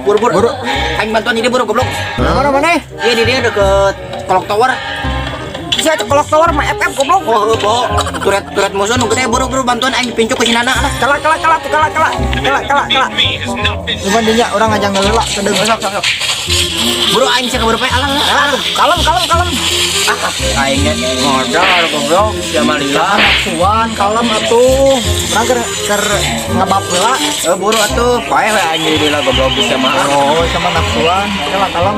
Buru. Aing bantuan ini buru goblok. Mana? Iya di dia deket Kolok Tower. Bisa tuh Kolok Tower mah FF goblok. Oh, bo. Turet musuh nu gede buru bantuan aing pincuk ke sinana lah. Kala. Cuman dia orang ngajang ngeula kedeung. Sok. Buru aing sih kabur pe alang. Kalem. Aingnya modal goblok sia malila. Suan kalem atuh. Urang keur ngebab heula. Buru atuh paeh we aing di lah goblok bisa mah. Oh, sama nafsuan. Kalem.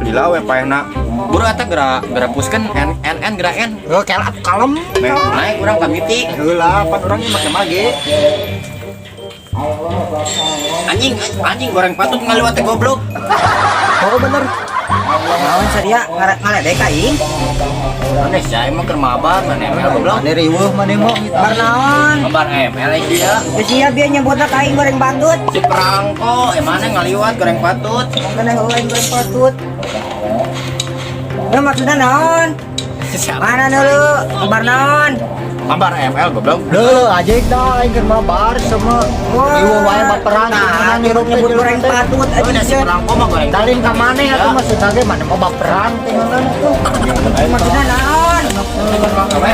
Lila we paehna. Buru eta gerapuskeun N gerak N. Oh, kalem. Naik urang ka miti. Heula pan urang make mage. Anjing goreng patut ngaliwat teh goblok. Oh, bener. Naon sadia ngaledek ka aing? Manes ya emang keur mabar mana ML goblok. Ane riweuh mane mo. Bar naon? Mabar ML dia. Geus sia bieu nyebutna ka aing goreng bandut. Si perangko emane ngaliwat goreng patut. Kana goreng patut. Nah, maksudna naon? Mana dulu? Bar naon? Mabar ML goblok. Deuh, ajek dah aing keur mabar sama riweuh wae baperan. Nah, nyebut goreng patut Oh, si perangko mah goreng. Dalin ka maneh atuh maksudna ge mana mau baperan teh ngaran tuh. Maksudna naon? Perangko we.